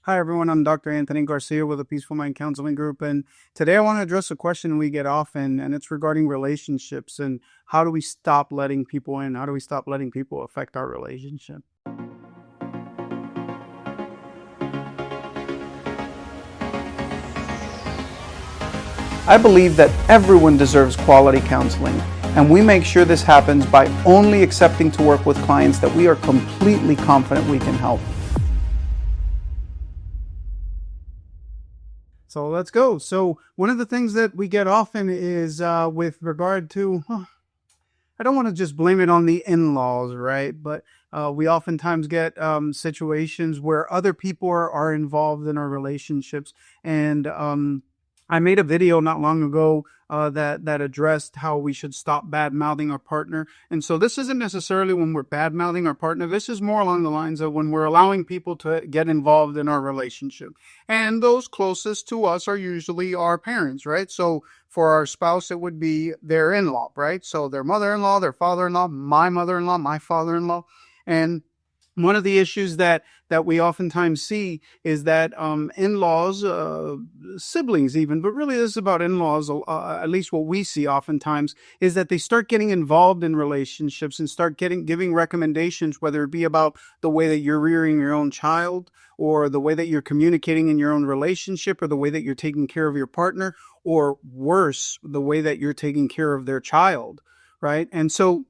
Hi, everyone. I'm Dr. Anthony Garcia with the Peaceful Mind Counseling Group. And today I want to address a question we get often, and it's regarding relationships and how do we stop letting people in? How do we stop letting people affect our relationship? I believe that everyone deserves quality counseling, and we make sure this happens by only accepting to work with clients that we are completely confident we can help. So let's go. So, one of the things that we get often is with regard to, I don't want to just blame it on the in laws, right? But we oftentimes get situations where other people are involved in our relationships. And I made a video not long ago that addressed how we should stop bad mouthing our partner. And so this isn't necessarily when we're bad mouthing our partner. This is more along the lines of when we're allowing people to get involved in our relationship. And those closest to us are usually our parents, right? So for our spouse, it would be their in-law, right? So their mother-in-law, their father-in-law, my mother-in-law, my father-in-law. And one of the issues that we oftentimes see is that in-laws, siblings even, but really this is about in-laws, at least what we see oftentimes, is that they start getting involved in relationships and start giving recommendations, whether it be about the way that you're rearing your own child, or the way that you're communicating in your own relationship, or the way that you're taking care of your partner, or worse, the way that you're taking care of their child, right? And so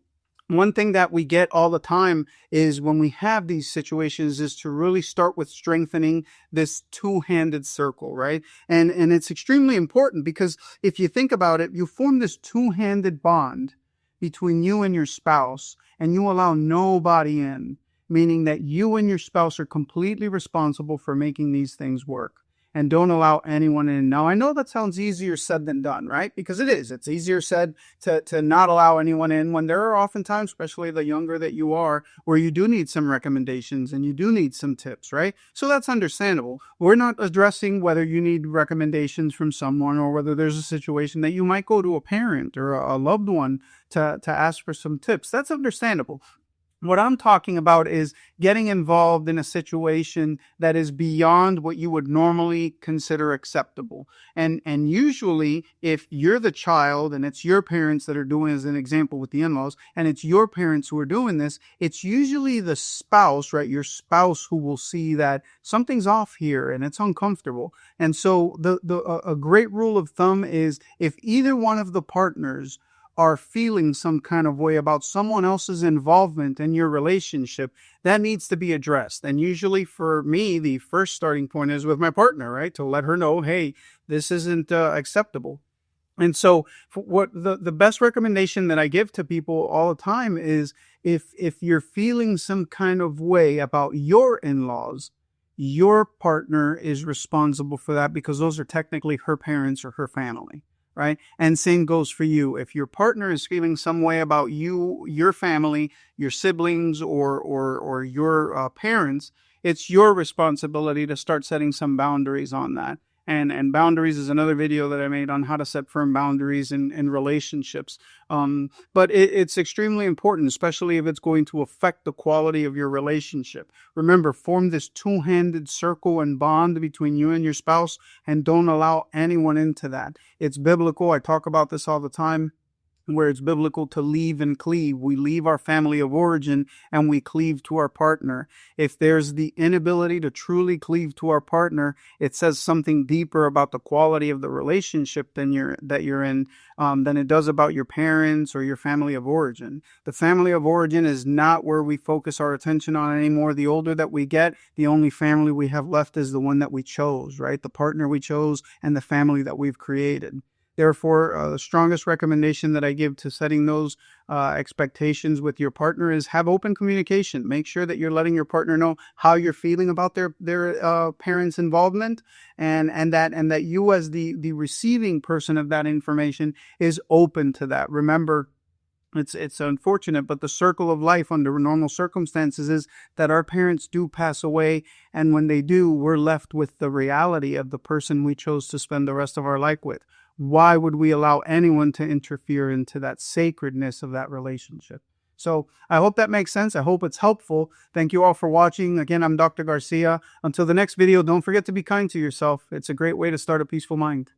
one thing that we get all the time is when we have these situations is to really start with strengthening this two-handed circle, right? And it's extremely important because if you think about it, you form this two-handed bond between you and your spouse, and you allow nobody in, meaning that you and your spouse are completely responsible for making these things work and don't allow anyone in. Now, I know that sounds easier said than done, right? Because it is. It's easier said to not allow anyone in when there are oftentimes, especially the younger that you are, where you do need some recommendations and you do need some tips, right? So that's understandable. We're not addressing whether you need recommendations from someone or whether there's a situation that you might go to a parent or a loved one to ask for some tips. That's understandable. What I'm talking about is getting involved in a situation that is beyond what you would normally consider acceptable. And usually, if you're the child and it's your parents that are doing, as an example with the in-laws, and it's your parents who are doing this, it's usually the spouse, right? Your spouse who will see that something's off here and it's uncomfortable. And so a great rule of thumb is if either one of the partners are feeling some kind of way about someone else's involvement in your relationship, that needs to be addressed. And usually for me, the first starting point is with my partner, right? To let her know, hey, this isn't acceptable. And so what the best recommendation that I give to people all the time is if you're feeling some kind of way about your in-laws, your partner is responsible for that because those are technically her parents or her family, right? And same goes for you. If your partner is feeling some way about you, your family, your siblings, or your parents, it's your responsibility to start setting some boundaries on that. And boundaries is another video that I made on how to set firm boundaries in relationships. But it's extremely important, especially if it's going to affect the quality of your relationship. Remember, form this two-handed circle and bond between you and your spouse, and don't allow anyone into that. It's biblical. I talk about this all the time, where it's biblical to leave and cleave. We leave our family of origin and we cleave to our partner. If there's the inability to truly cleave to our partner, it says something deeper about the quality of the relationship that you're in than it does about your parents or your family of origin. The family of origin is not where we focus our attention on anymore. The older that we get, the only family we have left is the one that we chose, right? The partner we chose and the family that we've created. Therefore, the strongest recommendation that I give to setting those expectations with your partner is have open communication. Make sure that you're letting your partner know how you're feeling about their parents' involvement, and that you as the receiving person of that information is open to that. Remember, it's unfortunate, but the circle of life under normal circumstances is that our parents do pass away, and when they do, we're left with the reality of the person we chose to spend the rest of our life with. Why would we allow anyone to interfere into that sacredness of that relationship? So I hope that makes sense. I hope it's helpful. Thank you all for watching. Again, I'm Dr. Garcia. Until the next video, don't forget to be kind to yourself. It's a great way to start a peaceful mind.